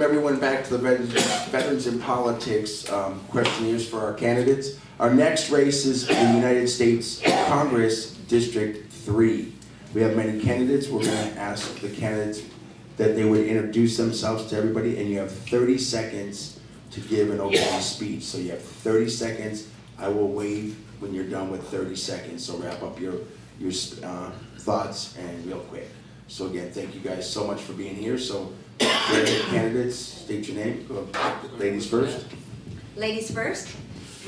everyone back to the Veterans in Politics questionnaires for our candidates. Our next race is the United States Congress District 3. We have many candidates. We're going to ask the candidates that they would introduce themselves to everybody, and you have 30 seconds to give an opening speech. So you have 30 seconds. I will wave when you're done with 30 seconds. So wrap up your thoughts and real quick. So again, thank you guys so much for being here. So candidates, state your name. Go. Ladies first. Ladies first.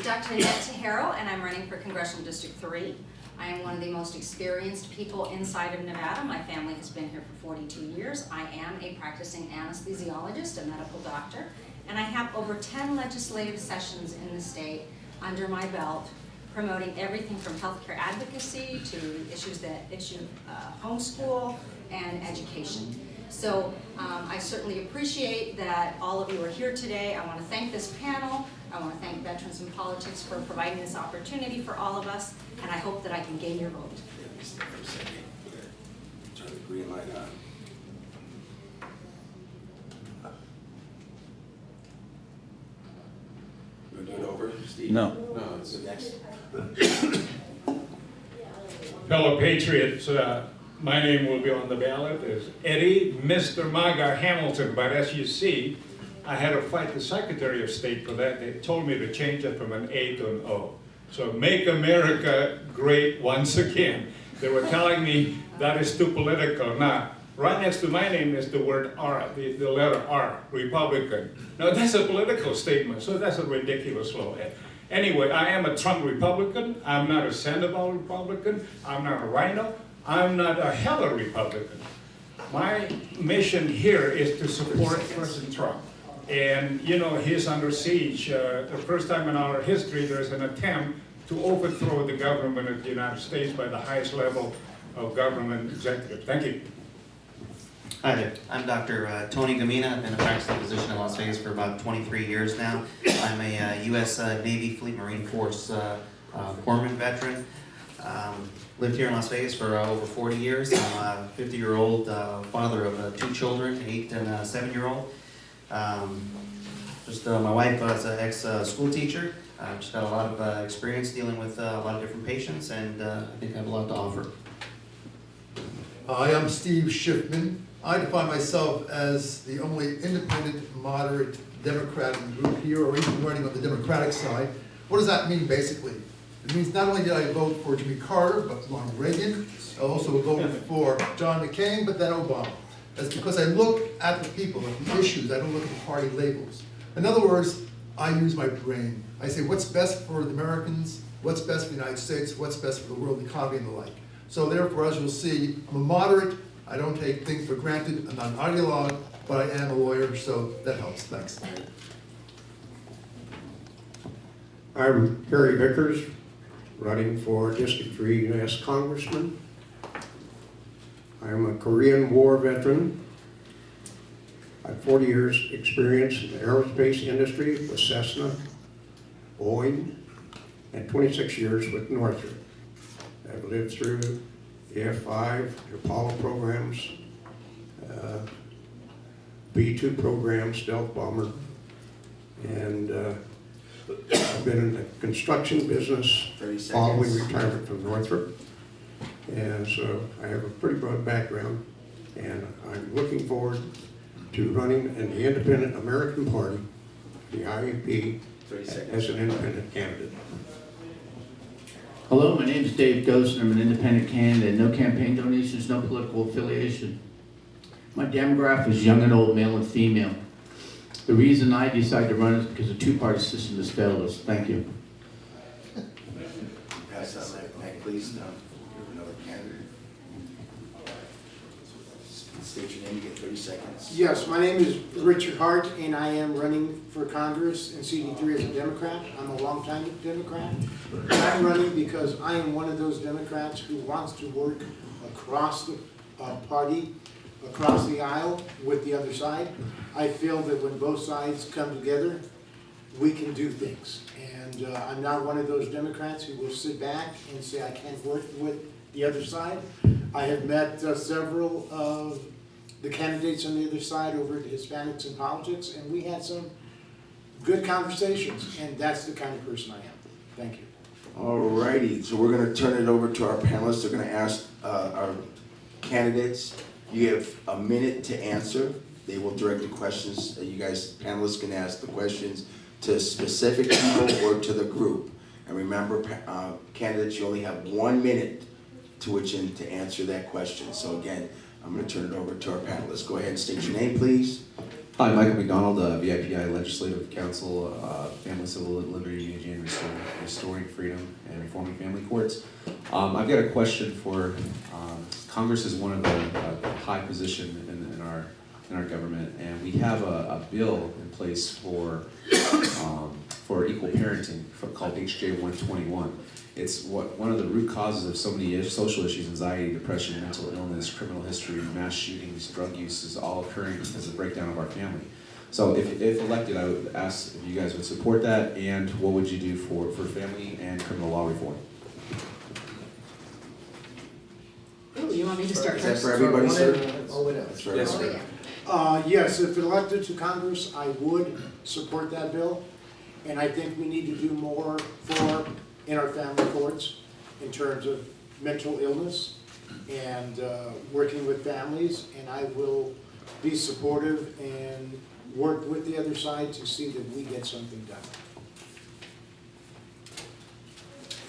Dr. Annette Teijeiro, and I'm running for Congressional District 3. I am one of the most experienced people inside of Nevada. My family has been here for 42 years. I am a practicing anesthesiologist, a medical doctor, and I have over 10 legislative sessions in the state under my belt, promoting everything from healthcare advocacy to issues that homeschool and education. So I certainly appreciate that all of you are here today. I want to thank this panel. I want to thank Veterans in Politics for providing this opportunity for all of us, and I hope that I can gain your vote. Turn the green light on. You want to do it over, Steve? No. No, it's the next. Fellow patriots, my name will be on the ballot as Eddie MisterMago Hamilton, but as you see, I had to fight the Secretary of State for that. They told me to change it from an A to an O. So make America great once again. They were telling me that is too political. Now, right next to my name is the word R, the letter R, Republican. Now that's a political statement, so that's a ridiculous law. Anyway, I am a Trump Republican. I'm not a Sandoval Republican. I'm not a Rhino. I'm not a Heller Republican. My mission here is to support President Trump. And you know, he's under siege. The first time in our history there's an attempt to overthrow the government of the United States by the highest level of government executive. Thank you. Hi there, I'm Dr. Tony Gumina. I've been a practicing physician in Las Vegas for about 23 years now. I'm a U.S. Navy Fleet Marine Force corpsman veteran. Lived here in Las Vegas for over 40 years. I'm a 50-year-old father of 2 children, 8 and a 7-year-old. My wife is an ex-school teacher. She's got a lot of experience dealing with a lot of different patients, and I think I have a lot to offer. Hi, I'm Steve Schiffman. I define myself as the only independent, moderate Democrat in the group here, or even running on the Democratic side. What does that mean, basically? It means not only did I vote for Jimmy Carter, but Ronald Reagan. I also voted for John McCain, but then Obama. That's because I look at the people, at the issues. I don't look at the party labels. In other words, I use my brain. I say, what's best for the Americans? What's best for the United States? What's best for the world economy and the like? So therefore, as you'll see, I'm a moderate. I don't take things for granted. I'm not an ideologue, but I am a lawyer, so that helps. Thanks. I'm Harry Vickers, running for District 3 U.S. Congressman. I'm a Korean War veteran. I have 40 years experience in the aerospace industry with Cessna, Boeing, and 26 years with Northrop. I've lived through the F-5, the Apollo programs, B-2 program, stealth bomber, and I've been in the construction business following retirement from Northrop. And so I have a pretty broad background, and I'm looking forward to running in the Independent American Party, the IAP, as an independent candidate. Hello, my name is Dave Goossen. I'm an independent candidate. No campaign donations, no political affiliation. My demographic is young and old, male and female. The reason I decided to run is because the two-party system has failed us. Thank you. Pass that back, please. Give another candidate. State your name, you get 30 seconds. Yes, my name is Richard Hart, and I am running for Congress in CD3 as a Democrat. I'm a longtime Democrat. I'm running because I am one of those Democrats who wants to work across the party, across the aisle with the other side. I feel that when both sides come together, we can do things. And I'm not one of those Democrats who will sit back and say I can't work with the other side. I have met several of the candidates on the other side over at Hispanics in Politics, and we had some good conversations, and that's the kind of person I am. Thank you. Alrighty, so we're gonna turn it over to our panelists. They're gonna ask our candidates. You have a minute to answer. They will direct the questions. You guys, panelists, can ask the questions to specific people or to the group. And remember, candidates, you only have 1 minute to which in to answer that question. So again, I'm gonna turn it over to our panelists. Go ahead and state your name, please. Hi, Michael McDonald, VIPI Legislative Council, Family Civil Liberty, Unity, and Restoring Freedom and Reforming Family Courts. I've got a question for Congress is one of the high position in our government, and we have a bill in place for equal parenting called HJ 121. It's one of the root causes of so many social issues: anxiety, depression, mental illness, criminal history, mass shootings, drug use is all occurring because of the breakdown of our family. So if elected, I would ask if you guys would support that, and what would you do for family and criminal law reform? Ooh, you want me to start Is that first? for everybody, sir? Yes, That's Oh, yeah. Yes, if elected to Congress, I would support that bill. And I think we need to do more in our family courts in terms of mental illness and working with families. And I will be supportive and work with the other side to see that we get something done.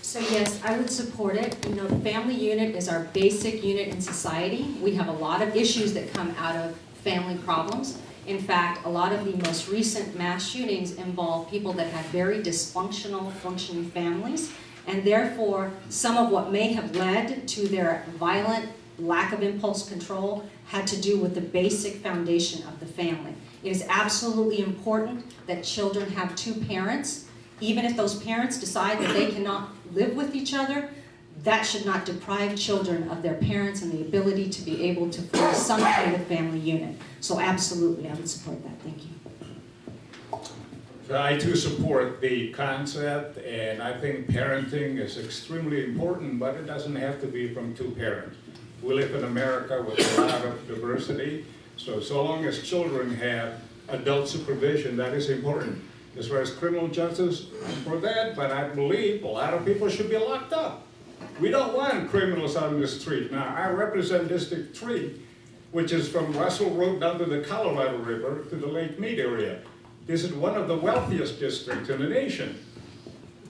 So yes, I would support it. You know, the family unit is our basic unit in society. We have a lot of issues that come out of family problems. In fact, a lot of the most recent mass shootings involve people that have very dysfunctional, functioning families, and therefore, some of what may have led to their violent lack of impulse control had to do with the basic foundation of the family. It is absolutely important that children have two parents. Even if those parents decide that they cannot live with each other, that should not deprive children of their parents and the ability to be able to form some kind of family unit. So absolutely, I would support that. Thank you. So I too support the concept, and I think parenting is extremely important, but it doesn't have to be from two parents. We live in America with a lot of diversity, so long as children have adult supervision, that is important. As far as criminal justice, I'm for that, but I believe a lot of people should be locked up. We don't want criminals on the street. Now, I represent District 3, which is from Russell Road down to the Colorado River to the Lake Mead area. This is one of the wealthiest districts in the nation.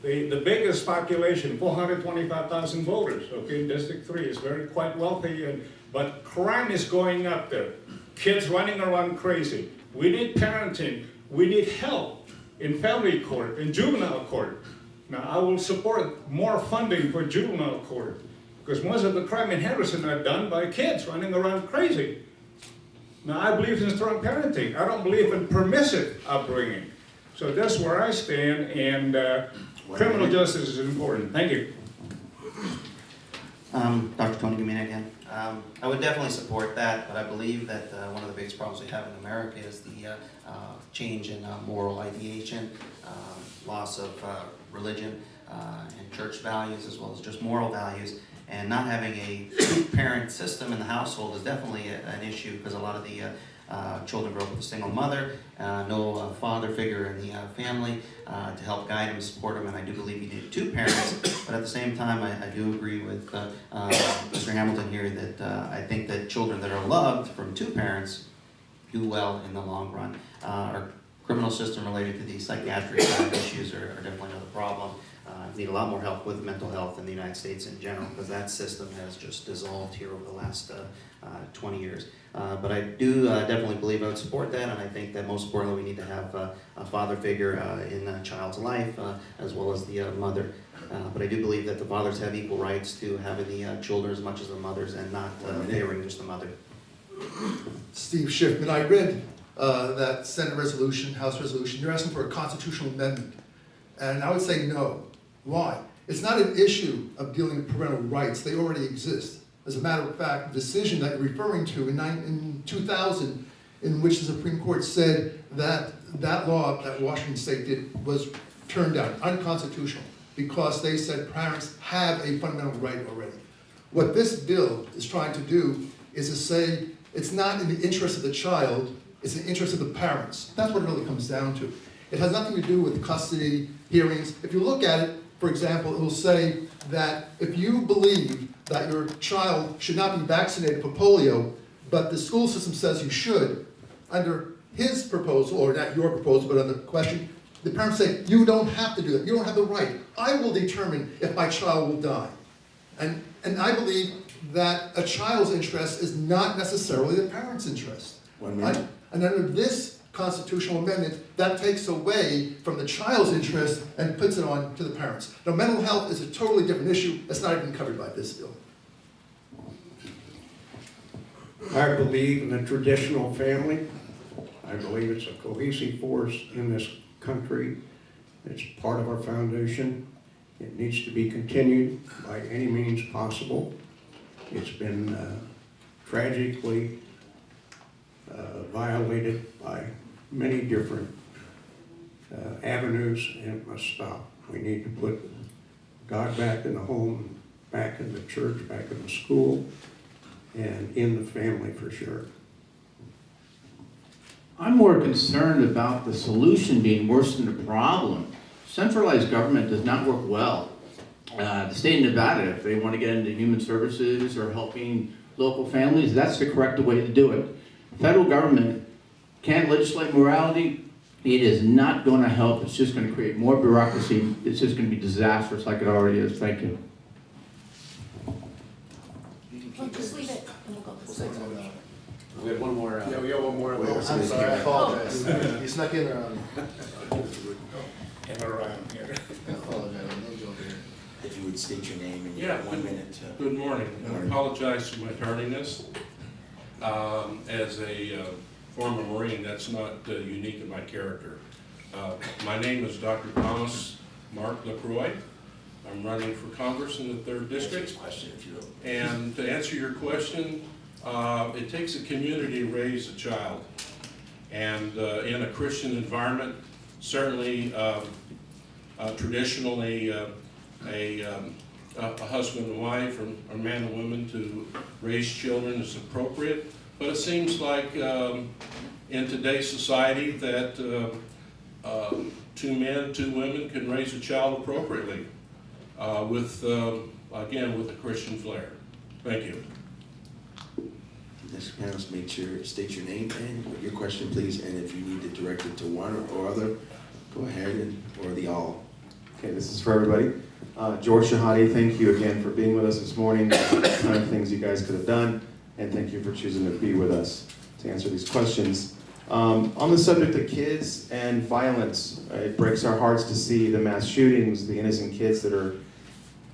The biggest population, 425,000 voters, okay, District 3 is quite wealthy, but crime is going up there. Kids running around crazy. We need parenting. We need help in family court, in juvenile court. Now, I will support more funding for juvenile court, because most of the crime in Henderson are done by kids running around crazy. Now, I believe in strong parenting. I don't believe in permissive upbringing. So that's where I stand, and criminal justice is important. Thank you. Dr. Tony Gumina again. I would definitely support that, but I believe that one of the biggest problems we have in America is the change in moral ideation, loss of religion and church values, as well as just moral values. And not having a two-parent system in the household is definitely an issue, because a lot of the children grow up with a single mother, no father figure in the family to help guide them and support them, and I do believe you need two parents. But at the same time, I do agree with Mr. Hamilton here that I think that children that are loved from two parents do well in the long run. Our criminal system related to these psychiatric issues are definitely another problem. Need a lot more help with mental health in the United States in general, because that system has just dissolved here over the last 20 years. But I do definitely believe I would support that, and I think that most importantly we need to have a father figure in a child's life, as well as the mother. But I do believe that the fathers have equal rights to having the children as much as the mothers, and not favoring just the mother. Steve Schiffman, I read that Senate resolution, House resolution. You're asking for a constitutional amendment, and I would say no. Why? It's not an issue of dealing with parental rights. They already exist. As a matter of fact, the decision that you're referring to in 2000, in which the Supreme Court said that that law that Washington State did was turned down, unconstitutional, because they said parents have a fundamental right already. What this bill is trying to do is to say it's not in the interest of the child, it's in the interest of the parents. That's what it really comes down to. It has nothing to do with custody hearings. If you look at it, for example, it will say that if you believe that your child should not be vaccinated for polio, but the school system says you should, under his proposal, or not your proposal, but under the question, the parents say, you don't have to do that, you don't have the right. I will determine if my child will die. And I believe that a child's interest is not necessarily the parent's interest. 1 minute. And under this constitutional amendment, that takes away from the child's interest and puts it on to the parents. Now, mental health is a totally different issue. That's not even covered by this bill. I believe in the traditional family. I believe it's a cohesive force in this country. It's part of our foundation. It needs to be continued by any means possible. It's been tragically violated by many different avenues, and it must stop. We need to put God back in the home, back in the church, back in the school, and in the family for sure. I'm more concerned about the solution being worse than the problem. Centralized government does not work well. The state of Nevada, if they want to get into human services or helping local families, that's the correct way to do it. Federal government can't legislate morality. It is not going to help. It's just going to create more bureaucracy. It's just going to be disastrous like it already is. Thank you. Just leave it and we'll go. We have one more. Yeah, we got one more. Wait, I'm sorry, I apologize. You snuck in there. And around here. I apologize. I need you over here. If you would state your name and Yeah. 1 minute. Good morning. I apologize for my tardiness. As a former Marine, that's not unique in my character. My name is Dr. Thomas Mark LaCroix. I'm running for Congress in the 3rd District. Question, if you will. And to answer your question, it takes a community to raise a child. And in a Christian environment, certainly traditionally a husband and wife or a man and woman to raise children is appropriate. But it seems like in today's society that 2 men, 2 women can raise a child appropriately with, again, with a Christian flair. Thank you. Next panelist, make sure, state your name and your question, please, and if you need to direct it to one or other, go ahead and, or the all. Okay, this is for everybody. George Chehade, thank you again for being with us this morning. There's a ton of things you guys could have done, and thank you for choosing to be with us to answer these questions. On the subject of kids and violence, it breaks our hearts to see the mass shootings, the innocent kids that are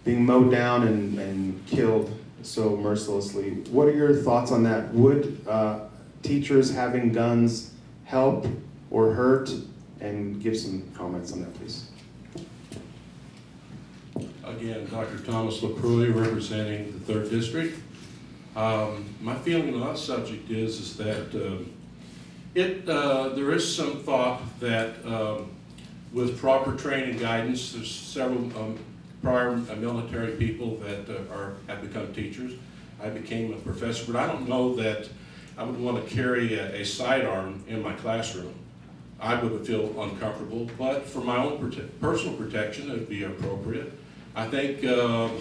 being mowed down and killed so mercilessly. What are your thoughts on that? Would teachers having guns help or hurt? And give some comments on that, please. Again, Dr. Thomas LaCroix representing the 3rd District. My feeling on that subject is that there is some thought that with proper training and guidance, there's several prior military people that have become teachers. I became a professor, but I don't know that I would want to carry a sidearm in my classroom. I would feel uncomfortable, but for my own personal protection, it would be appropriate. I think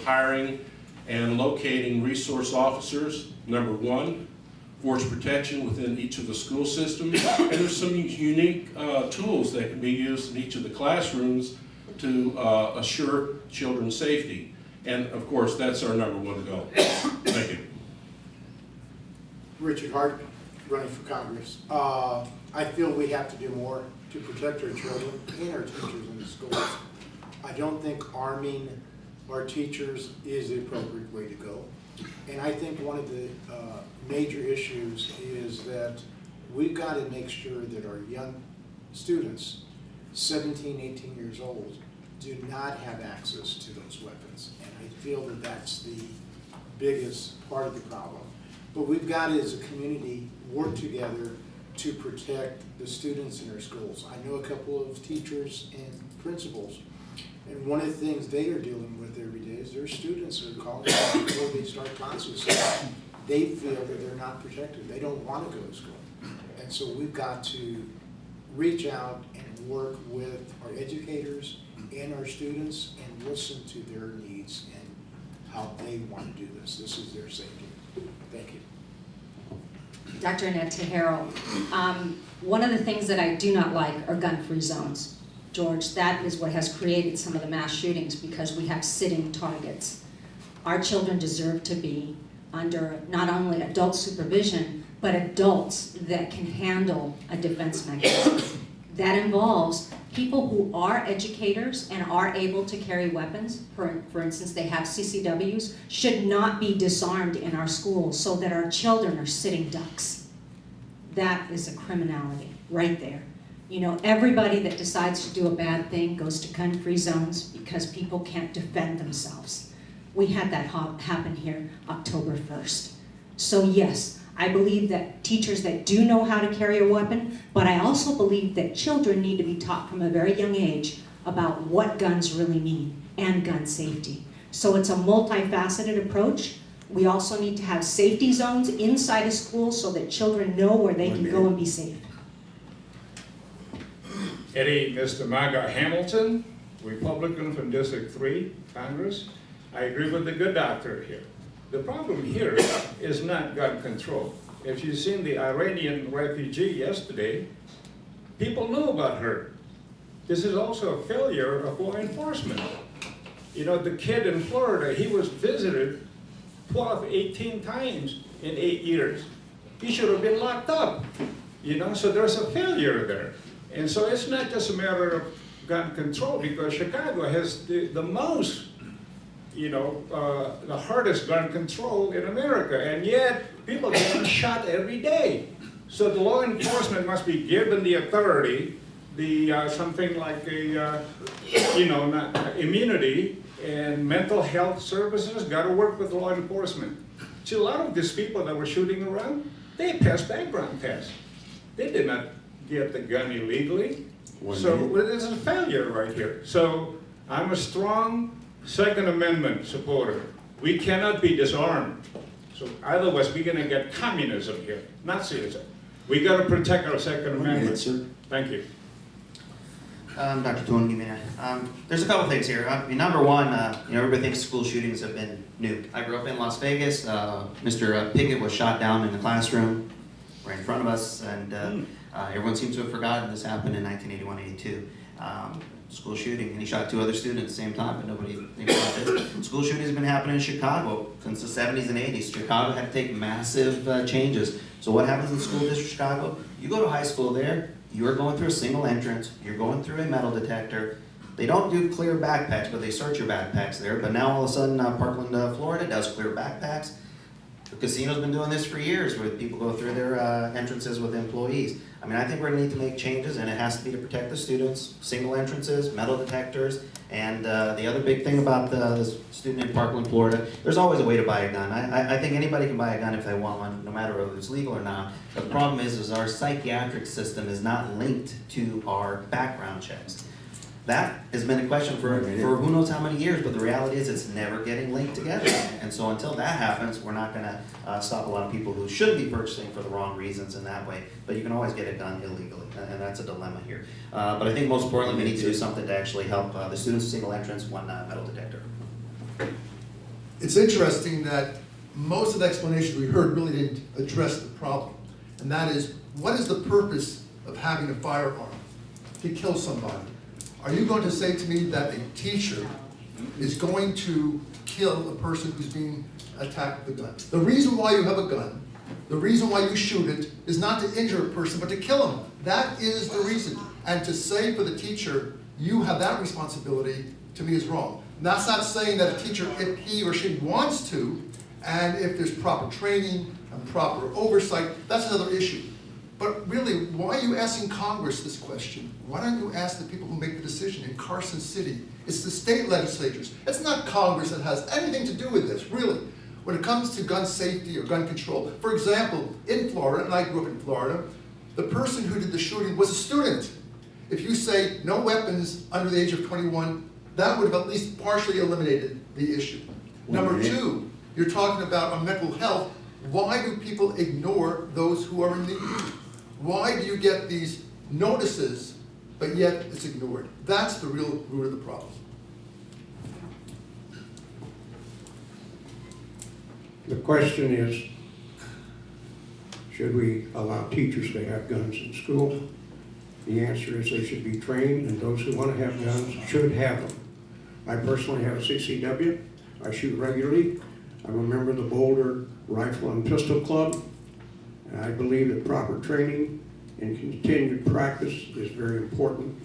hiring and locating resource officers, number 1, force protection within each of the school systems, and there's some unique tools that can be used in each of the classrooms to assure children's safety. And of course, that's our number 1 goal. Thank you. Richard Hart, running for Congress. I feel we have to do more to protect our children and our teachers in the schools. I don't think arming our teachers is the appropriate way to go. And I think one of the major issues is that we've got to make sure that our young students, 17, 18 years old, do not have access to those weapons. And I feel that that's the biggest part of the problem. But we've got to, as a community, work together to protect the students in our schools. I know a couple of teachers and principals, and one of the things they are dealing with every day is their students are calling before they start classes. they feel that they're not protected. They don't want to go to school. And so we've got to reach out and work with our educators and our students and listen to their needs and how they want to do this. This is their safety. Thank you. Dr. Annette Teijeiro, one of the things that I do not like are gun-free zones. George, that is what has created some of the mass shootings because we have sitting targets. Our children deserve to be under not only adult supervision, but adults that can handle a defense mechanism. That involves people who are educators and are able to carry weapons. For instance, they have CCWs, should not be disarmed in our schools so that our children are sitting ducks. That is a criminality right there. You know, everybody that decides to do a bad thing goes to gun-free zones because people can't defend themselves. We had that happen here October 1st. So yes, I believe that teachers that do know how to carry a weapon, but I also believe that children need to be taught from a very young age about what guns really mean and gun safety. So it's a multifaceted approach. We also need to have safety zones inside a school so that children know where they can go and be safe. Eddie, MisterMago Hamilton, Republican from District 3, Congress. I agree with the good doctor here. The problem here is not gun control. If you've seen the Iranian refugee yesterday, people knew about her. This is also a failure of law enforcement. You know, the kid in Florida, he was visited 12, 18 times in 8 years. He should have been locked up, you know, so there's a failure there. And so it's not just a matter of gun control because Chicago has the most, you know, the hardest gun control in America, and yet people get shot every day. So the law enforcement must be given the authority, the something like a, you know, immunity, and mental health services got to work with law enforcement. See, a lot of these people that were shooting around, they passed background tests. They did not get the gun illegally. So there's a failure right here. So I'm a strong Second Amendment supporter. We cannot be disarmed. So otherwise we're going to get communism here, Nazism. We got to protect our Second Amendment. Sir. Thank you. Dr. Tony Gumina. There's a couple things here. I mean, number one, you know, everybody thinks school shootings have been new. I grew up in Las Vegas. Mr. Pickett was shot down in the classroom right in front of us, and everyone seems to have forgotten this happened in 1981-82. School shooting, and he shot 2 other students at the same time, but nobody thinks about this. School shootings have been happening in Chicago since the 70s and 80s. Chicago had to take massive changes. So what happens in school district Chicago? You go to high school there, you're going through a single entrance, you're going through a metal detector. They don't do clear backpacks, but they search your backpacks there. But now all of a sudden, Parkland, Florida does clear backpacks. The casino's been doing this for years, where people go through their entrances with employees. I mean, I think we're going to need to make changes, and it has to be to protect the students, single entrances, metal detectors, and the other big thing about this student in Parkland, Florida, there's always a way to buy a gun. I think anybody can buy a gun if they want one, no matter whether it's legal or not. The problem is our psychiatric system is not linked to our background checks. That has been a question for who knows how many years, but the reality is it's never getting linked together. And so until that happens, we're not going to stop a lot of people who should be purchasing for the wrong reasons in that way. But you can always get it done illegally, and that's a dilemma here. But I think most importantly, we need to do something to actually help the students with single entrance, one metal detector. It's interesting that most of the explanations we heard really didn't address the problem. And that is, what is the purpose of having a firearm? To kill somebody. Are you going to say to me that a teacher is going to kill a person who's being attacked with a gun? The reason why you have a gun, the reason why you shoot it, is not to injure a person, but to kill him. That is the reason. And to say for the teacher, you have that responsibility, to me is wrong. And that's not saying that a teacher, if he or she wants to, and if there's proper training and proper oversight, that's another issue. But really, why are you asking Congress this question? Why don't you ask the people who make the decision in Carson City? It's the state legislatures. It's not Congress that has anything to do with this, really. When it comes to gun safety or gun control, for example, in Florida, and I grew up in Florida, the person who did the shooting was a student. If you say no weapons under the age of 21, that would have at least partially eliminated the issue. Number two, you're talking about mental health. Why do people ignore those who are in need? Why do you get these notices, but yet it's ignored? That's the real root of the problem. The question is, should we allow teachers to have guns in school? The answer is they should be trained, and those who want to have guns should have them. I personally have a CCW. I shoot regularly. I'm a member of the Boulder Rifle and Pistol Club. And I believe that proper training and continued practice is very important.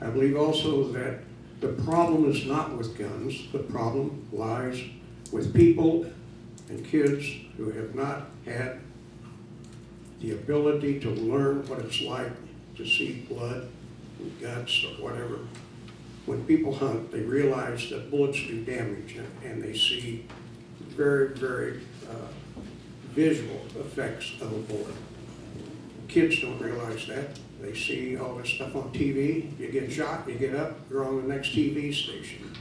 I believe also that the problem is not with guns. The problem lies with people and kids who have not had the ability to learn what it's like to see blood and guts or whatever. When people hunt, they realize that bullets do damage, and they see very, very visual effects of a bullet. Kids don't realize that. They see all this stuff on TV. You get shot, you get up, you're on the next TV station.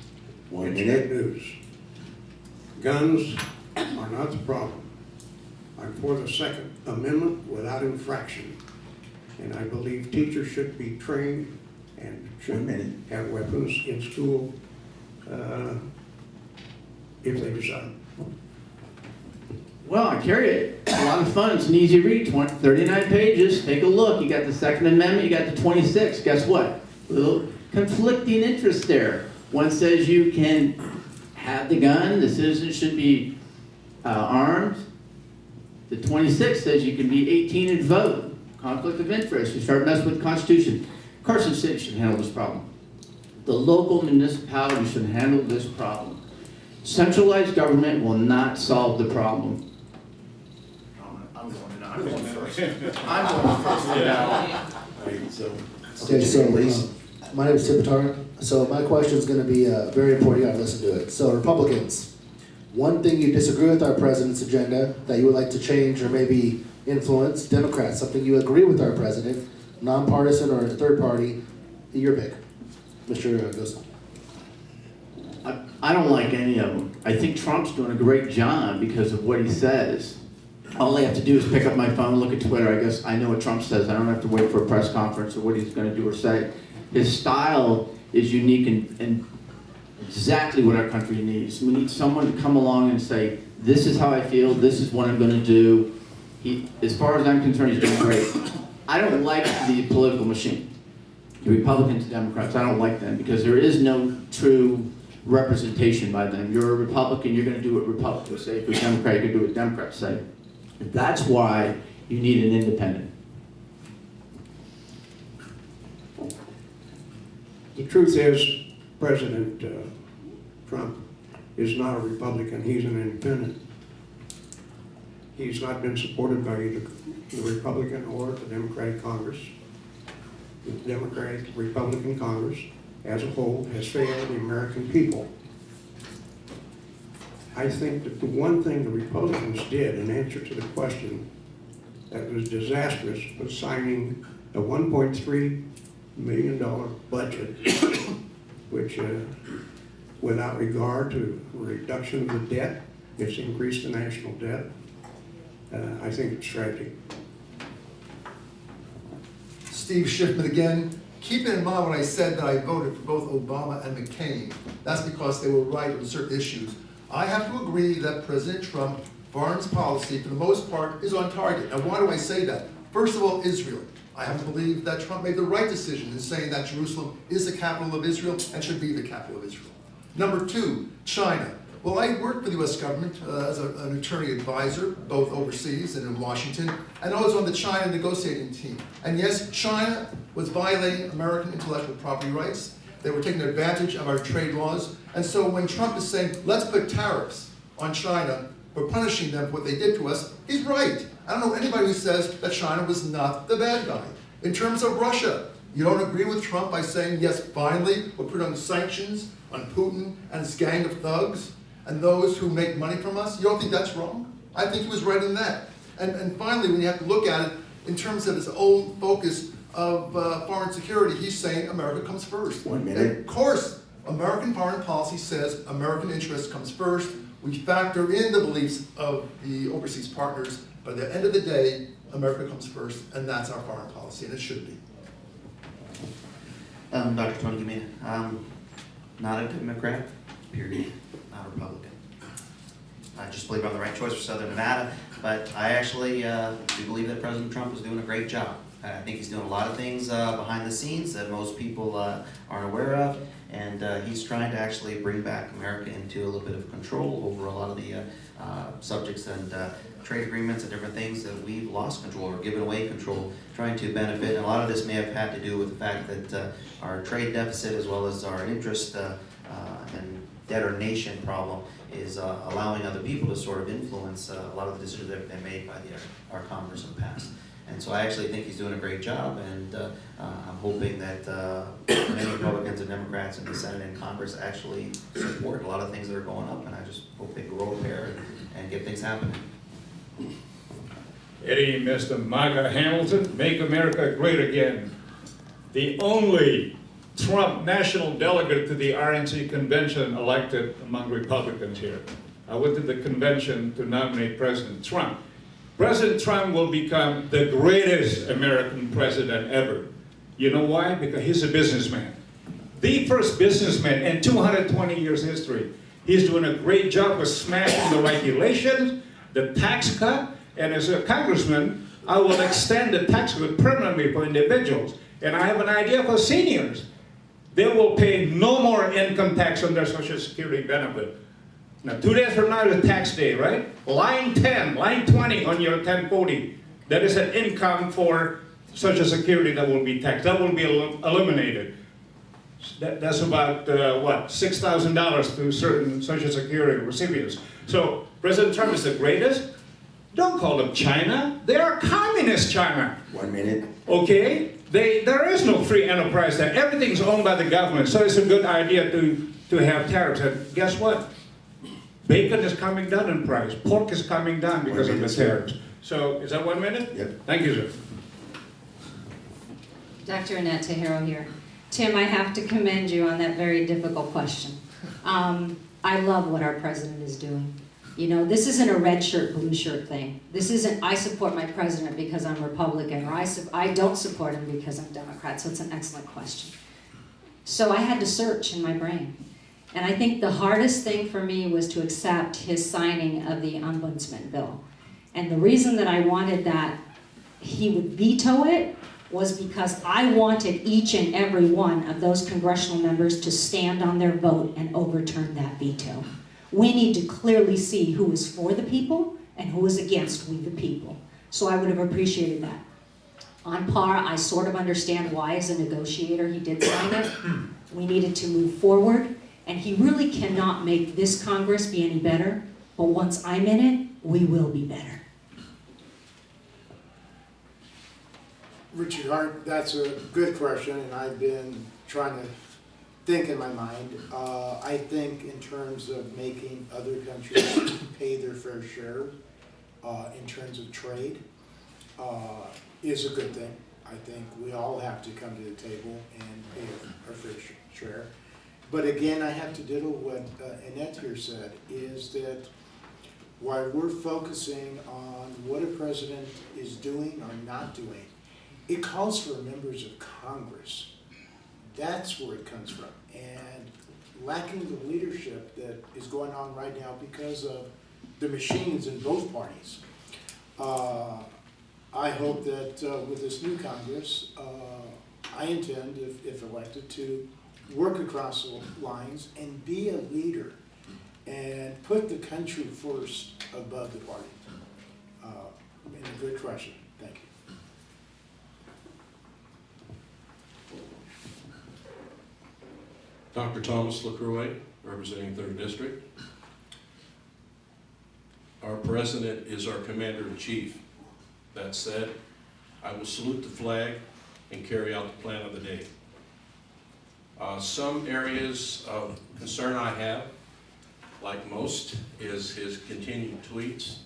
One It's minute. good news. Guns are not the problem. I'm for the Second Amendment without infraction. And I believe teachers should be trained and should have weapons in school if they decide. Well, I carry it. A lot of fun. It's an easy read. 39 pages. Take a look. You got the Second Amendment. You got the 26. Guess what? A little conflicting interest there. One says you can have the gun. The citizens should be armed. The 26 says you can be 18 and vote. Conflict of interest. You start messing with the Constitution. Carson City should handle this problem. The local municipality should handle this problem. Centralized government will not solve the problem. I'm going first. I'm going first. Okay, so my name is Petarra. So my question is going to be very important. You got to listen to it. So Republicans, one thing you disagree with our president's agenda that you would like to change or maybe influence. Democrats, something you agree with our president, nonpartisan or a third party. Your pick, Mr. Goossen. I don't like any of them. I think Trump's doing a great job because of what he says. All I have to do is pick up my phone, look at Twitter. I guess I know what Trump says. I don't have to wait for a press conference or what he's going to do or say. His style is unique and exactly what our country needs. We need someone to come along and say, this is how I feel, this is what I'm going to do. As far as I'm concerned, he's doing great. I don't like the political machine. The Republicans and Democrats, I don't like them because there is no true representation by them. You're a Republican, you're going to do what Republicans say. If you're a Democrat, you're going to do what Democrats say. That's why you need an independent. The truth is, President Trump is not a Republican, he's an independent. He's not been supported by either the Republican or the Democratic Congress. The Democratic Republican Congress as a whole has failed the American people. I think that the one thing the Republicans did in answer to the question that was disastrous was signing a $1.3 million budget, which without regard to reduction of the debt, it's increased the national debt. I think it's tragic. Steve Schiffman again. Keep in mind when I said that I voted for both Obama and McCain, that's because they were right on certain issues. I have to agree that President Trump, foreign policy, for the most part, is on target. And why do I say that? First of all, Israel. I have to believe that Trump made the right decision in saying that Jerusalem is the capital of Israel and should be the capital of Israel. Number two, China. Well, I worked for the U.S. government as an attorney advisor, both overseas and in Washington, and I was on the China negotiating team. And yes, China was violating American intellectual property rights. They were taking advantage of our trade laws. And so when Trump is saying, let's put tariffs on China for punishing them for what they did to us, he's right. I don't know anybody who says that China was not the bad guy. In terms of Russia, you don't agree with Trump by saying, yes, finally, we'll put on sanctions on Putin and his gang of thugs and those who make money from us? You don't think that's wrong? I think he was right in that. And finally, when you have to look at it in terms of his own focus of foreign security, he's saying America comes first. 1 minute. And of course, American foreign policy says American interest comes first. We factor in the beliefs of the overseas partners, but at the end of the day, America comes first, and that's our foreign policy, and it should be. Dr. Tony Gumina, not a Democrat, period, not a Republican. I just believe I'm the right choice for Southern Nevada, but I actually do believe that President Trump is doing a great job. I think he's doing a lot of things behind the scenes that most people aren't aware of, and he's trying to actually bring back America into a little bit of control over a lot of the subjects and trade agreements and different things that we've lost control or given away control, trying to benefit. And a lot of this may have had to do with the fact that our trade deficit as well as our interest and debtor nation problem is allowing other people to sort of influence a lot of the decisions that have been made by our Congress in the past. And so I actually think he's doing a great job, and I'm hoping that many Republicans and Democrats in the Senate and Congress actually support a lot of things that are going up, and I just hope they grow a pair and get things happening. Eddie, Mr. MAGA Hamilton, make America great again. The only Trump national delegate to the RNC convention elected among Republicans here. I went to the convention to nominate President Trump. President Trump will become the greatest American president ever. You know why? Because he's a businessman. The first businessman in 220 years history. He's doing a great job of smashing the regulations, the tax cut, and as a congressman, I will extend the tax cut permanently for individuals. And I have an idea for seniors. They will pay no more income tax on their Social Security benefit. Now, 2 days from now is tax day, right? Line 10, line 20 on your 1040. That is an income for Social Security that will be taxed. That will be eliminated. That's about, what, $6,000 to certain Social Security recipients. So, President Trump is the greatest. Don't call them China. They are communist China. 1 minute. Okay? There is no free enterprise there. Everything's owned by the government. So it's a good idea to have tariffs. And guess what? Bacon is coming down in price. Pork is coming down because of the tariffs. So, is that 1 minute? Yep. Thank you, sir. Dr. Annette Teijeiro here. Tim, I have to commend you on that very difficult question. I love what our president is doing. You know, this isn't a red shirt, blue shirt thing. This isn't, I support my president because I'm Republican, or I don't support him because I'm Democrat, so it's an excellent question. So I had to search in my brain. And I think the hardest thing for me was to accept his signing of the ombudsman bill. And the reason that I wanted that he would veto it was because I wanted each and every one of those congressional members to stand on their vote and overturn that veto. We need to clearly see who is for the people and who is against we the people. So I would have appreciated that. On par, I sort of understand why as a negotiator he did sign it. We needed to move forward. And he really cannot make this Congress be any better, but once I'm in it, we will be better. Richard Hart, that's a good question, and I've been trying to think in my mind. I think in terms of making other countries pay their fair share, in terms of trade, is a good thing. I think we all have to come to the table and pay our fair share. But again, I have to diddle what Annette here said, is that while we're focusing on what a president is doing or not doing, it calls for members of Congress. That's where it comes from. And lacking the leadership that is going on right now because of the machines in both parties. I hope that with this new Congress, I intend, if elected, to work across the lines and be a leader and put the country first above the party. And a good question. Thank you. Dr. Thomas LaCroix, representing 3rd District. Our president is our commander-in-chief. That said, I will salute the flag and carry out the plan of the day. Some areas of concern I have, like most, is his continued tweets.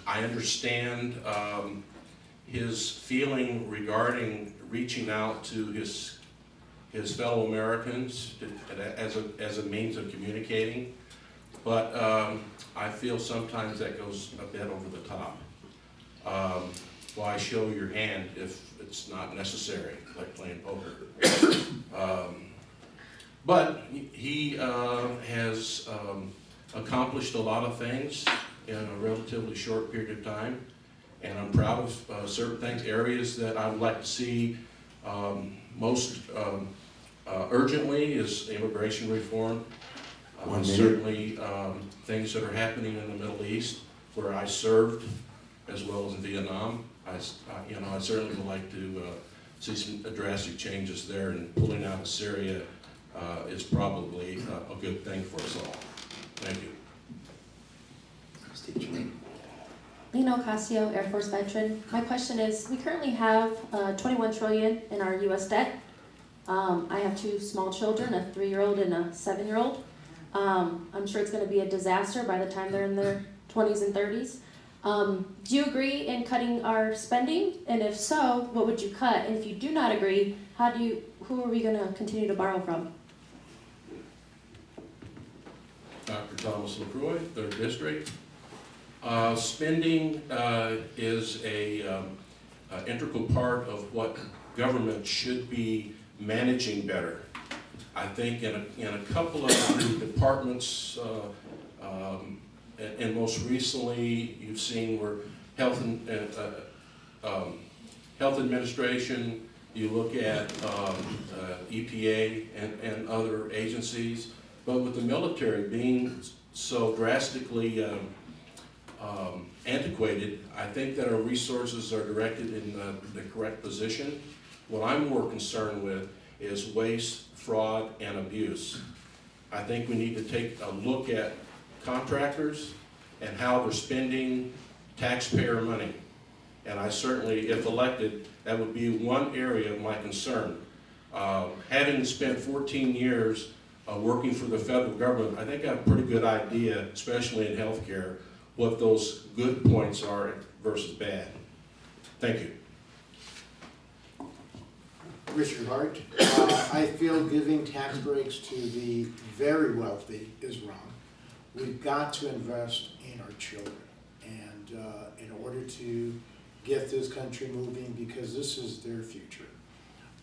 I understand his feeling regarding reaching out to his fellow Americans as a means of communicating. but I feel sometimes that goes a bit over the top. Why show your hand if it's not necessary, like playing poker? But he has accomplished a lot of things in a relatively short period of time, and I'm proud of certain things, areas that I would like to see most urgently is immigration reform. 1 minute. Certainly things that are happening in the Middle East, where I served, as well as in Vietnam. I certainly would like to see some drastic changes there, and pulling out of Syria is probably a good thing for us all. Thank you. Lena Ocasio, Airforce veteran. My question is, we currently have $21 trillion in our U.S. debt. I have 2 small children, a 3-year-old and a 7-year-old. I'm sure it's going to be a disaster by the time they're in their 20s and 30s. Do you agree in cutting our spending? And if so, what would you cut? And if you do not agree, who are we going to continue to borrow from? Dr. Thomas LaCroix, 3rd District. Spending is an integral part of what government should be managing better. I think in a couple of departments, and most recently you've seen where health administration, you look at EPA and other agencies, but with the military being so drastically antiquated, I think that our resources are directed in the correct position. What I'm more concerned with is waste, fraud, and abuse. I think we need to take a look at contractors and how they're spending taxpayer money. And I certainly, if elected, that would be one area of my concern. Having spent 14 years working for the federal government, I think I have a pretty good idea, especially in healthcare, what those good points are versus bad. Thank you. Richard Hart. I feel giving tax breaks to the very wealthy is wrong. We've got to invest in our children, and in order to get this country moving, because this is their future.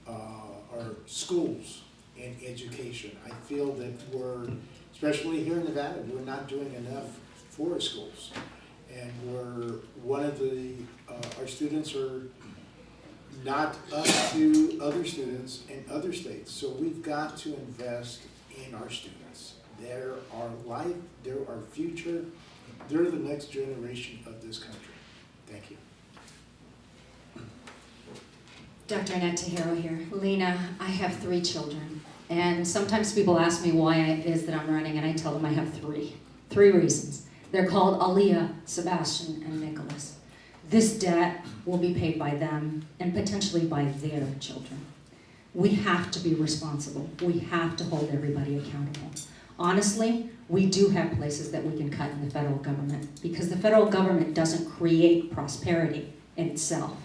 Our schools and education. I feel that especially here in Nevada, we're not doing enough for our schools. And our students are not up to other students in other states. So we've got to invest in our students. They're our life, they're our future, they're the next generation of this country. Thank you. Dr. Annette Teijeiro here. Lena, I have 3 children. And sometimes people ask me why it is that I'm running, and I tell them I have 3. 3 reasons. They're called Aaliyah, Sebastian, and Nicholas. This debt will be paid by them and potentially by their children. We have to be responsible. We have to hold everybody accountable. Honestly, we do have places that we can cut in the federal government because the federal government doesn't create prosperity in itself.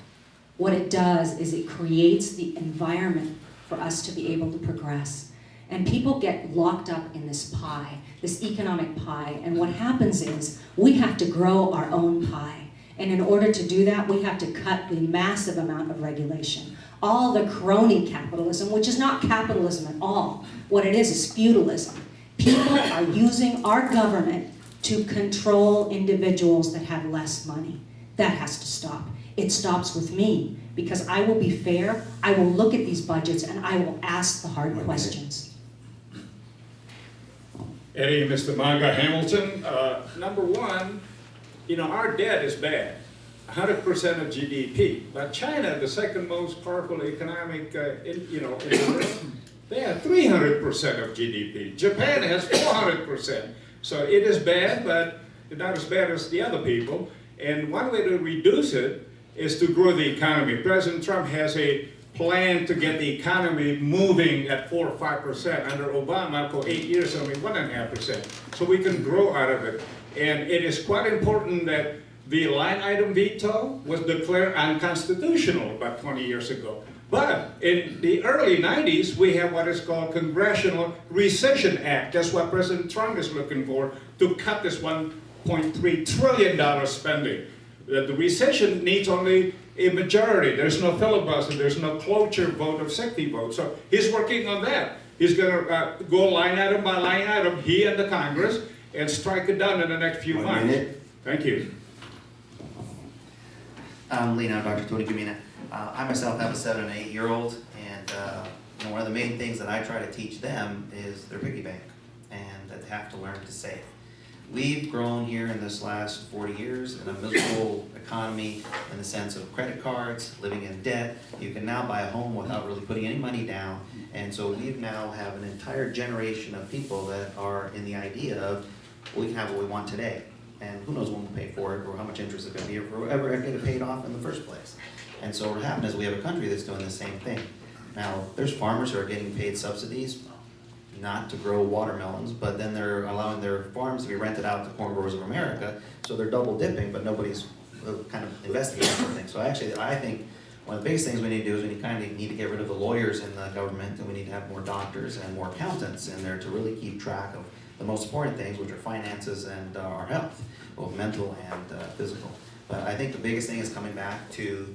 What it does is it creates the environment for us to be able to progress. And people get locked up in this pie, this economic pie, and what happens is we have to grow our own pie. And in order to do that, we have to cut the massive amount of regulation. All the crony capitalism, which is not capitalism at all. What it is feudalism. People are using our government to control individuals that have less money. That has to stop. It stops with me, because I will be fair, I will look at these budgets, and I will ask the hard questions. Eddie, MisterMago, Hamilton. Number one, our debt is bad, 100% of GDP. But China, the second most powerful economic, in the world, they have 300% of GDP. Japan has 400%. So it is bad, but not as bad as the other people. And one way to reduce it is to grow the economy. President Trump has a plan to get the economy moving at 4 or 5%. Under Obama, for 8 years, only 1.5%. So we can grow out of it. And it is quite important that the line item veto was declared unconstitutional about 20 years ago. But in the early 90s, we have what is called Congressional Recession Act. That's what President Trump is looking for, to cut this $1.3 trillion spending. The recession needs only a majority. There's no filibuster, there's no cloture vote of 60 votes. So he's working on that. He's gonna go line item by line item, he and the Congress, and strike it down in the next few 1 months. minute. Thank you. Lena, Dr. Tony Gumina. I myself have a 7 and 8-year-old, and you know, one of the main things that I try to teach them is their piggy bank, and that they have to learn to save. We've grown here in this last 40 years in a miserable economy in the sense of credit cards, living in debt. You can now buy a home without really putting any money down, and so we now have an entire generation of people that are in the idea of, we can have what we want today, and who knows when we'll pay for it, or how much interest it's going to be, or if we're ever going to get it paid off in the first place. And so what happened is we have a country that's doing the same thing. Now, there's farmers who are getting paid subsidies, not to grow watermelons, but then they're allowing their farms to be rented out to Corn Growers of America, so they're double dipping, but nobody's kind of investigating something. So actually, I think one of the biggest things we need to do is we need to get rid of the lawyers in the government, and we need to have more doctors and more accountants in there to really keep track of the most important things, which are finances and our health, both mental and physical. But I think the biggest thing is coming back to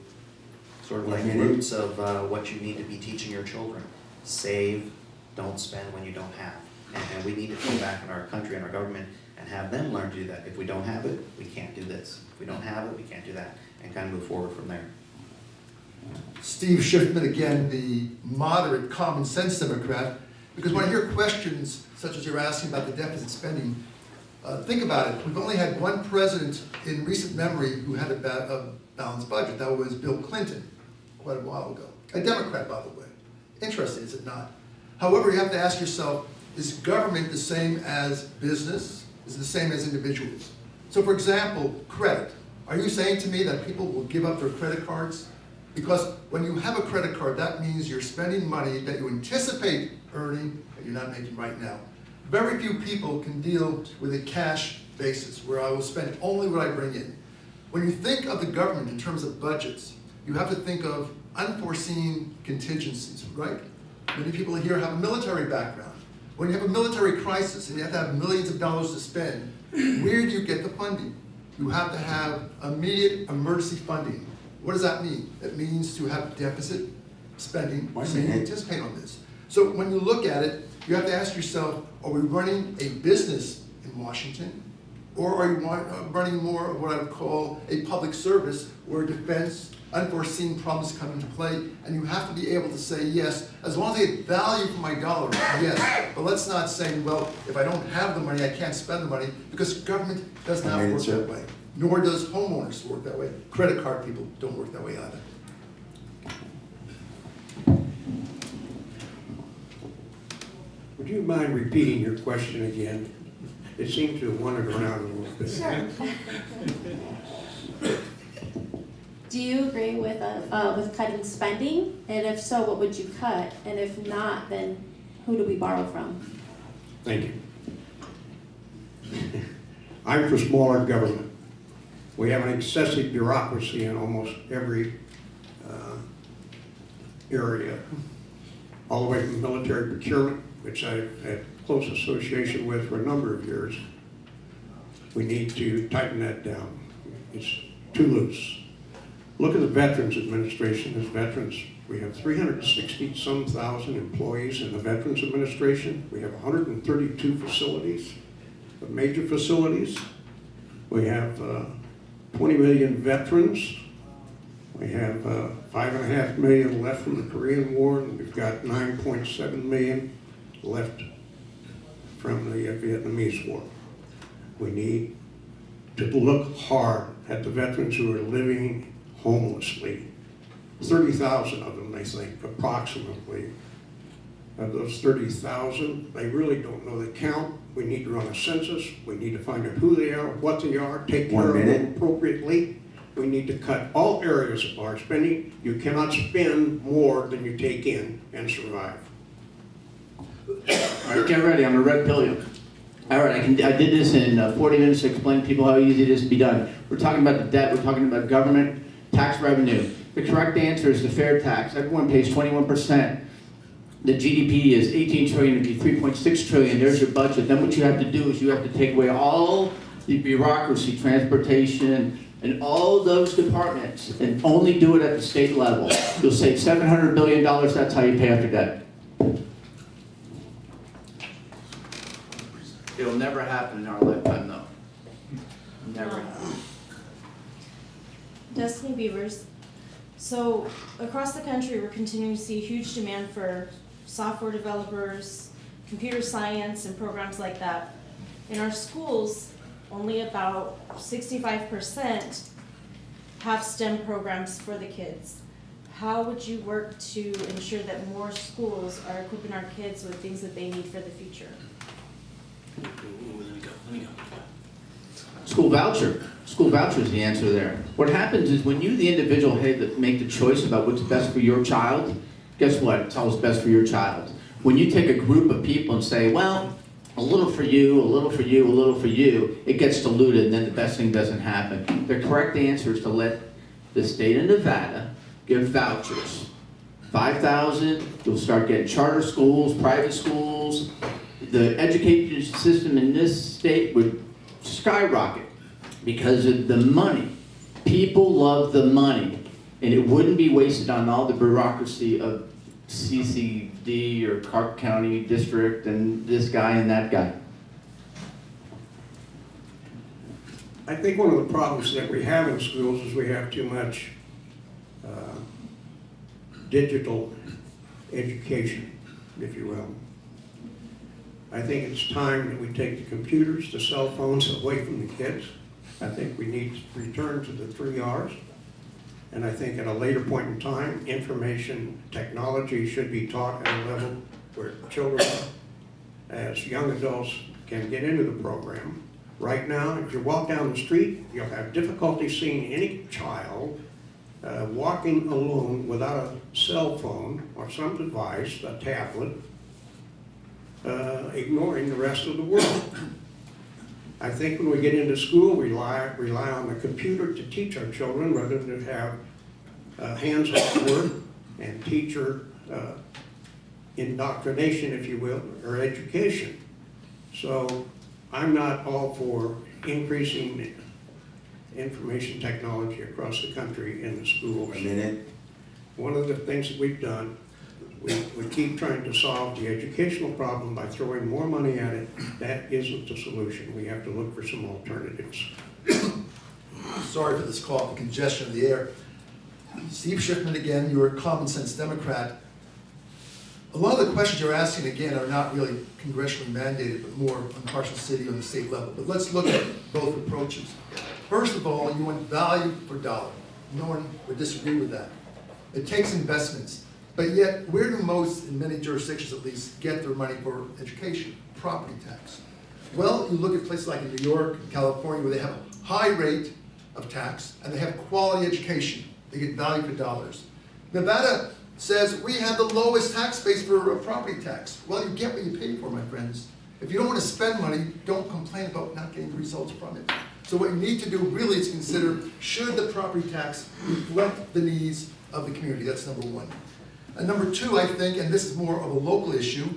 sort of like the roots of what you need to be teaching your children. Save, don't spend when you don't have. And we need to come back in our country and our government and have them learn to do that. If we don't have it, we can't do this. If we don't have it, we can't do that. And kind of move forward from there. Steve Schiffman, again, the moderate common sense Democrat, because when I hear questions such as you're asking about the deficit spending, think about it. We've only had one president in recent memory who had a balanced budget. That was Bill Clinton, quite a while ago. A Democrat, by the way. Interesting, is it not? However, you have to ask yourself, is government the same as business? Is it the same as individuals? So for example, credit. Are you saying to me that people will give up their credit cards? Because when you have a credit card, that means you're spending money that you anticipate earning that you're not making right now. Very few people can deal with a cash basis where I will spend only what I bring in. When you think of the government in terms of budgets, you have to think of unforeseen contingencies, right? Many people here have a military background. When you have a military crisis and you have to have millions of dollars to spend, where do you get the funding? You have to have immediate emergency funding. What does that mean? It means to have deficit spending, so you anticipate on this. So when you look at it, you have to ask yourself, are we running a business in Washington? Or are you running more of what I would call a public service where defense, unforeseen problems come into play, and you have to be able to say yes, as long as I get value for my dollar, yes. But let's not say, well, if I don't have the money, I can't spend the money, because government does not work that way. Nor does homeowners work that way. Credit card people don't work that way either. Would you mind repeating your question again? It seems to have wandered around a little bit. Sure. Do you agree with cutting spending? And if so, what would you cut? And if not, then who do we borrow from? Thank you. I'm for smaller government. We have an excessive bureaucracy in almost every area, all the way from military procurement, which I've had close association with for a number of years. We need to tighten that down. It's too loose. Look at the Veterans Administration. As veterans, we have 360-some thousand employees in the Veterans Administration. We have 132 facilities, major facilities. We have 20 million veterans. We have 5.5 million left from the Korean War, and we've got 9.7 million left from the Vietnamese War. We need to look hard at the veterans who are living homelessly. 30,000 of them, I think, approximately. Of those 30,000, they really don't know the count. We need to run a census. We need to find out who they are, what they are, take care of them appropriately. We need to cut all areas of our spending. You cannot spend more than you take in and survive. All right, get ready, I'm a red pill you. All right, I did this in 40 minutes to explain to people how easy it is to be done. We're talking about the debt, we're talking about government, tax revenue. The correct answer is the fair tax. Everyone pays 21%. The GDP is 18 trillion, it'd be 3.6 trillion. There's your budget. Then what you have to do is you have to take away all the bureaucracy, transportation, and all those departments, and only do it at the state level. You'll save $700 billion. That's how you pay off your debt. It'll never happen in our lifetime, though. Never. Destiny Beavers. So across the country, we're continuing to see huge demand for software developers, computer science, and programs like that. In our schools, only about 65% have STEM programs for the kids. How would you work to ensure that more schools are equipping our kids with things that they need for the future? School voucher. School voucher is the answer there. What happens is when you, the individual, make the choice about what's best for your child, guess what? It's always best for your child. When you take a group of people and say, well, a little for you, a little for you, a little for you, it gets diluted and then the best thing doesn't happen. The correct answer is to let the state of Nevada give vouchers. 5,000, you'll start getting charter schools, private schools. The education system in this state would skyrocket because of the money. People love the money, and it wouldn't be wasted on all the bureaucracy of CCD or Clark County District and this guy and that guy. I think one of the problems that we have in schools is we have too much digital education, if you will. I think it's time that we take the computers, the cell phones away from the kids. I think we need to return to the 3 R's. And I think at a later point in time, information technology should be taught at a level where children, as young adults, can get into the program. Right now, if you walk down the street, you'll have difficulty seeing any child walking alone without a cell phone or some device, a tablet, ignoring the rest of the world. I think when we get into school, we rely on the computer to teach our children rather than have hands-on work and teacher indoctrination, if you will, or education. So I'm not all for increasing information technology across the country in the schools. A minute. One of the things that we've done, we keep trying to solve the educational problem by throwing more money at it. That isn't the solution. We have to look for some alternatives. Sorry for this cough and congestion of the air. Steve Schiffman again, you're a common sense Democrat. A lot of the questions you're asking again are not really congressionally mandated, but more on Carson City on the state level. But let's look at both approaches. First of all, you want value for dollar. No one would disagree with that. It takes investments. But yet, where do most, in many jurisdictions at least, get their money for education? Property tax. Well, you look at places like in New York, California, where they have a high rate of tax, and they have quality education. They get value for dollars. Nevada says, we have the lowest tax base for property tax. Well, you get what you pay for, my friends. If you don't want to spend money, don't complain about not getting results from it. So what you need to do really is consider, should the property tax reflect the needs of the community? That's number one. And number two, I think, and this is more of a local issue,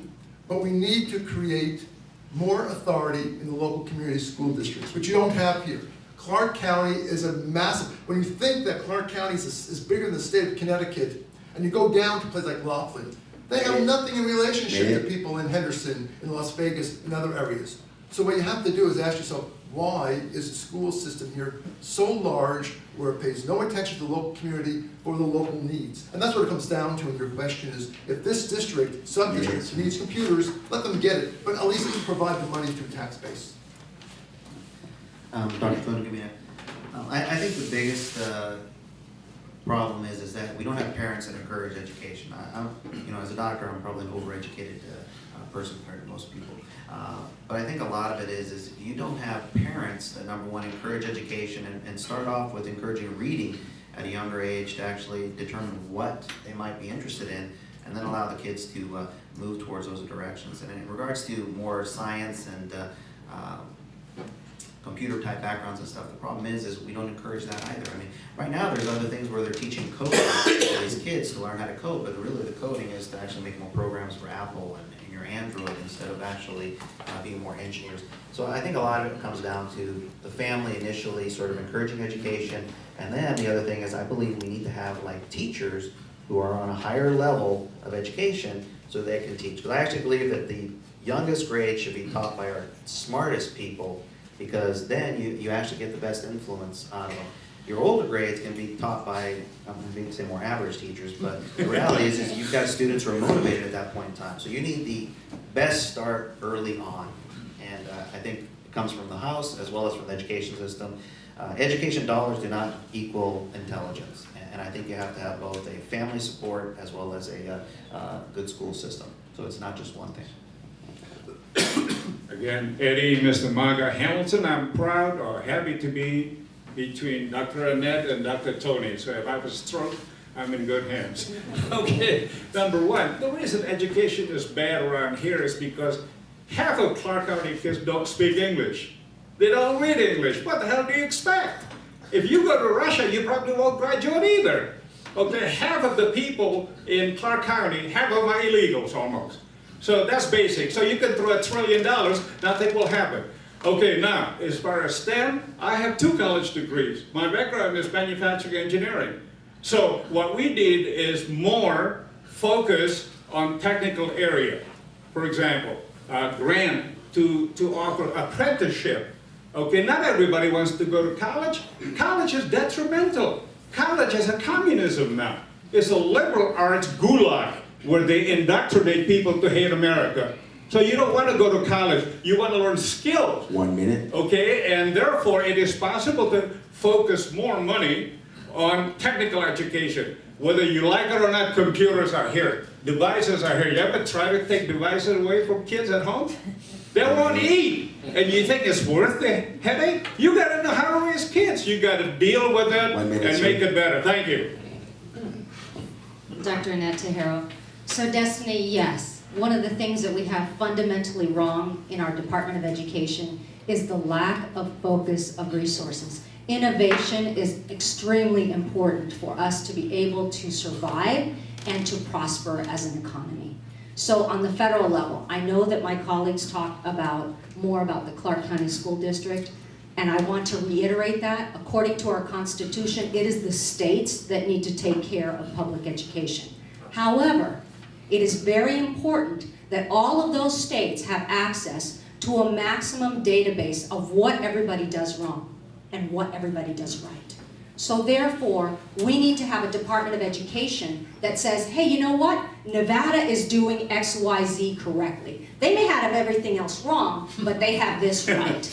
but we need to create more authority in the local community school districts, which you don't have here. Clark County is a massive, when you think that Clark County is bigger than the state of Connecticut, and you go down to places like Laughlin, they have nothing in relationship to people in Henderson, in Las Vegas, and other areas. So what you have to do is ask yourself, why is the school system here so large where it pays no attention to the local community or the local needs? And that's what it comes down to in your question is, if this district, sub-district, needs computers, let them get it, but at least provide the money through tax base. Dr. Gumina, I think the biggest problem is that we don't have parents that encourage education. As a doctor, I'm probably an overeducated person compared to most people. But I think a lot of it is if you don't have parents that, number one, encourage education and start off with encouraging reading at a younger age to actually determine what they might be interested in, and then allow the kids to move towards those directions. And in regards to more science and computer type backgrounds and stuff. The problem is we don't encourage that either. I mean, right now there's other things where they're teaching coding for these kids to learn how to code, but really the coding is to actually make more programs for Apple and your Android instead of actually being more engineers. So I think a lot of it comes down to the family initially sort of encouraging education, and then the other thing is I believe we need to have like teachers who are on a higher level of education so they can teach. Because I actually believe that the youngest grade should be taught by our smartest people, because then you actually get the best influence out of them. Your older grades can be taught by, I'm going to say more average teachers, but the reality is you've got students who are motivated at that point in time. So you need the best start early on. And I think it comes from the house as well as from the education system. Education dollars do not equal intelligence. And I think you have to have both a family support as well as a good school system. So it's not just one thing. Again, Eddie, Mr. Maga Hamilton, I'm proud or happy to be between Dr. Annette and Dr. Tony. So if I have a stroke, I'm in good hands. Okay, number one, the reason education is bad around here is because half of Clark County kids don't speak English. They don't read English. What the hell do you expect? If you go to Russia, you probably won't graduate either. Okay, half of the people in Clark County, half of them are illegals almost. So that's basic. So you can throw $1 trillion, nothing will happen. Okay, now, as far as STEM, I have 2 college degrees. My background is manufacturing engineering. So what we did is more focus on technical area. For example, grant to offer apprenticeship. Okay, not everybody wants to go to college. College is detrimental. College is a communism now. It's a liberal arts gulag where they indoctrinate people to hate America. So you don't want to go to college, you want to learn skills. 1 minute. Okay, and therefore it is possible to focus more money on technical education. Whether you like it or not, computers are here, devices are here. You ever try to take devices away from kids at home? They won't eat. And you think it's worth the headache? You got to know how to raise kids. You got to deal with it 1 minute, and sir. make it better. Thank you. Dr. Annette Teijeiro. So Destiny, yes, one of the things that we have fundamentally wrong in our Department of Education is the lack of focus of resources. Innovation is extremely important for us to be able to survive and to prosper as an economy. So on the federal level, I know that my colleagues talk more about the Clark County School District, and I want to reiterate that. According to our Constitution, it is the states that need to take care of public education. However, it is very important that all of those states have access to a maximum database of what everybody does wrong and what everybody does right. So therefore, we need to have a Department of Education that says, hey, you know what? Nevada is doing X, Y, Z correctly. They may have everything else wrong, but they have this right.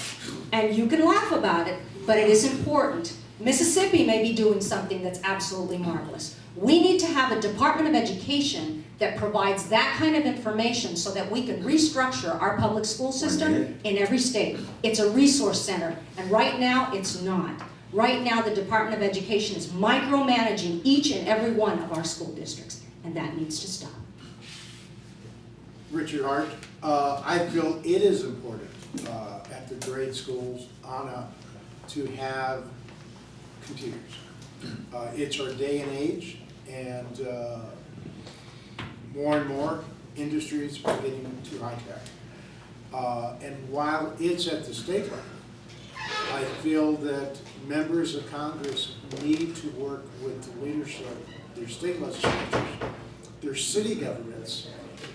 And you can laugh about it, but it is important. Mississippi may be doing something that's absolutely marvelous. We need to have a Department of Education that provides that kind of information so that we can restructure our public school system in every state. It's a resource center, and right now it's not. Right now the Department of Education is micromanaging each and every one of our school districts, and that needs to stop. Richard Hart, I feel it is important at the grade schools to have computers. It's our day and age, and more industries are getting too high tech. And while it's at the state level, I feel that members of Congress need to work with the leadership, their state legislatures, their city governments,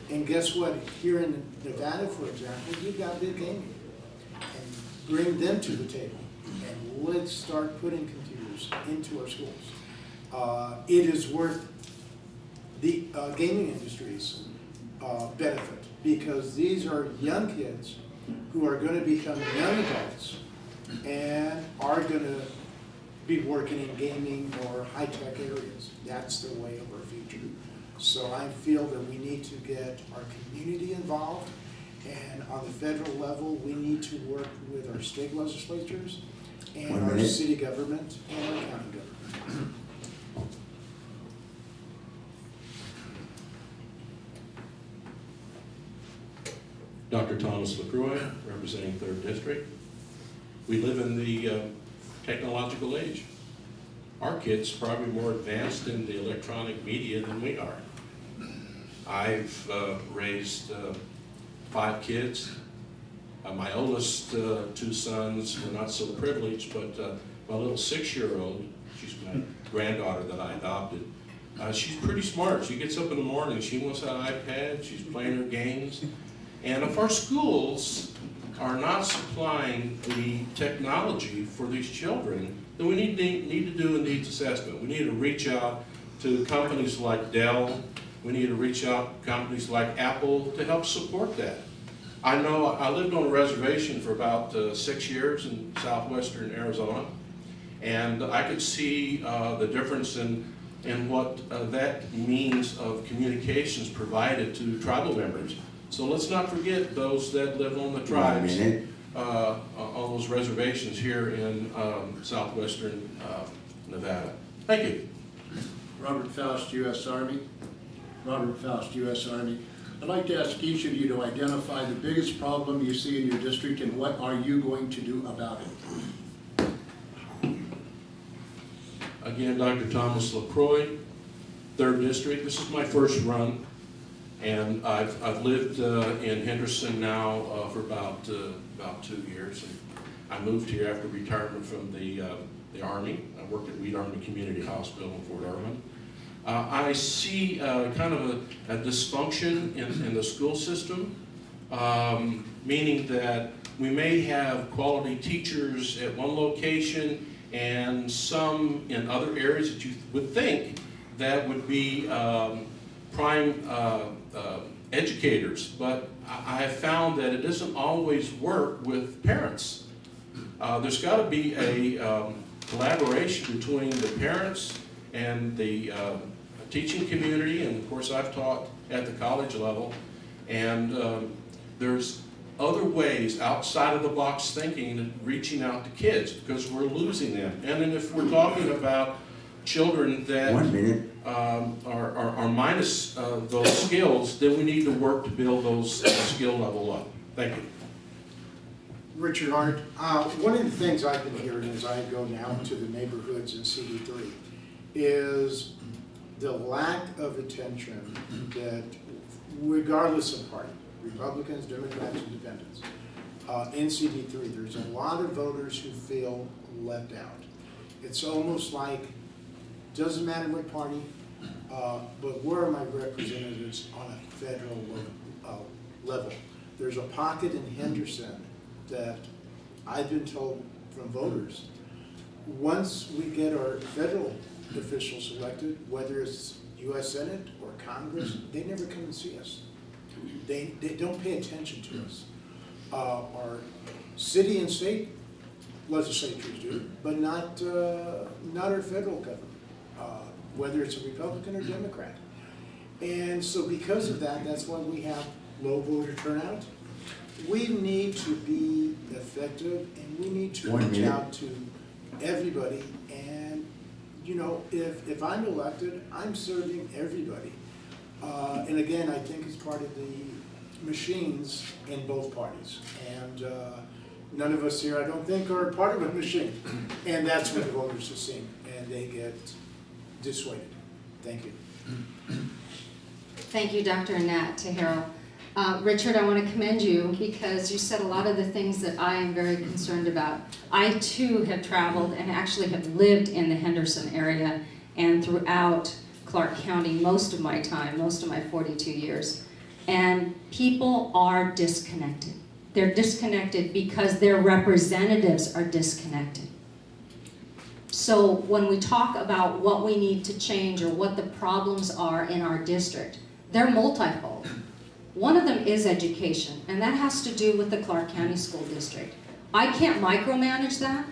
and guess what? Here in Nevada, for example, you've got big gaming. And bring them to the table, and let's start putting computers into our schools. It is worth the gaming industry's benefit, because these are young kids who are going to become young adults and are going to be working in gaming or high-tech areas. That's the way of our future. So I feel that we need to get our community involved, and on the federal level, we need to work with our state legislatures and our city government and our county government. Dr. Thomas LaCroix, representing 3rd District. We live in the technological age. Our kids are probably more advanced in the electronic media than we are. I've raised 5 kids. My oldest 2 sons were not so privileged, but my little 6-year-old, she's my granddaughter that I adopted, she's pretty smart. She gets up in the morning, she wants an iPad, she's playing her games. And if our schools are not supplying the technology for these children, then we need to do a needs assessment. We need to reach out to companies like Dell. We need to reach out to companies like Apple to help support that. I know I lived on a reservation for about 6 years in southwestern Arizona, and I could see the difference in what that means of communications provided to tribal members. So let's not forget those that live on the tribes, on those reservations here in southwestern Nevada. Thank you. Robert Foust, U.S. Army. Robert Foust, U.S. Army. I'd like to ask each of you to identify the biggest problem you see in your district and what are you going to do about it? Again, Dr. Thomas LaCroix, 3rd District. This is my first run, and I've lived in Henderson now for about 2 years. And I moved here after retirement from the Army. I worked at Weed Army Community Hospital in Fort Irwin. I see kind of a dysfunction in the school system, meaning that we may have quality teachers at one location and some in other areas that you would think that would be prime educators, but I have found that it doesn't always work with parents. There's got to be a collaboration between the parents and the teaching community, and of course I've taught at the college level, and there's other ways outside of the box thinking and reaching out to kids, because we're losing them. And then if we're talking about children that are minus those skills, then we need to work to build those skill level up. Thank you. Richard Hart, one of the things I've been hearing as I go now to the neighborhoods in CD3 is the lack of attention that, regardless of party, Republicans, Democrats, Independents, in CD3, there's a lot of voters who feel left out. It's almost like, doesn't matter what party, but where are my representatives on a federal level? There's a pocket in Henderson that I've been told from voters, once we get our federal officials elected, whether it's U.S. Senate or Congress, they never come and see us. They don't pay attention to us. Our city and state legislatures do, but not our federal government, whether it's a Republican or Democrat. And so because of that, that's why we have low voter turnout. We need to be effective, and we need to reach out to everybody. And you know, if I'm elected, I'm serving everybody. And again, I think it's part of the machines in both parties. And none of us here, I don't think, are part of a machine. And that's what the voters are seeing, and they get dissuaded. Thank you. Thank you, Dr. Annette Teijeiro. Richard, I want to commend you because you said a lot of the things that I am very concerned about. I too have traveled and actually have lived in the Henderson area and throughout Clark County most of my time, most of my 42 years. And people are disconnected. They're disconnected because their representatives are disconnected. So when we talk about what we need to change or what the problems are in our district, they're multifold. One of them is education, and that has to do with the Clark County School District. I can't micromanage that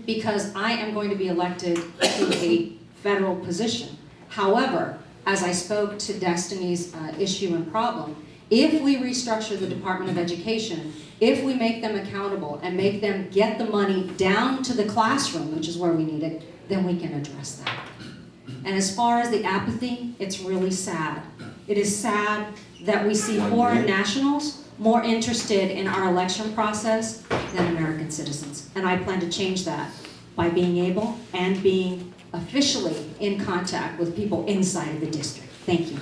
because I am going to be elected to a federal position. However, as I spoke to Destiny's issue and problem, if we restructure the Department of Education, if we make them accountable and make them get the money down to the classroom, which is where we need it, then we can address that. And as far as the apathy, it's really sad. It is sad that we see foreign nationals more interested in our election process than American United citizens. And I plan to change that by being able and being officially in contact with people inside of the district. Thank you.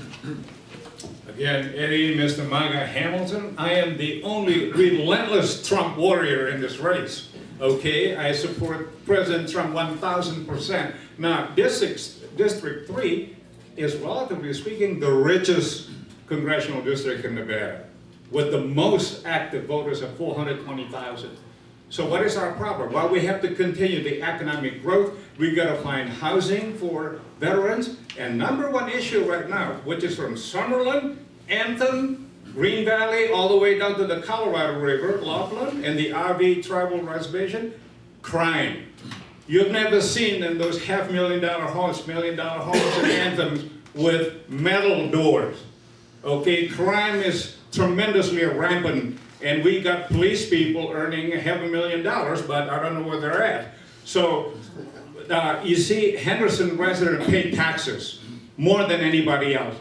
Again, Eddie, Mr. MAGA Hamilton, I am the only relentless Trump warrior in this race. Okay, I support President Trump 1,000%. Now, District 3 is, relatively speaking, the richest congressional district in Nevada, with the most active voters of 420,000. So what is our problem? Well, we have to continue the economic growth. We've got to find housing for veterans. And #1 issue right now, which is from Summerlin, Anthem, Green Valley, all the way down to the Colorado River, Laughlin, and the RV tribal reservation, crime. You've never seen in those $500,000 homes, $1 million homes in Anthem with metal doors. Okay, crime is tremendously rampant, and we got police people earning $500,000, but I don't know where they're at. So, you see, Henderson residents pay taxes more than anybody else.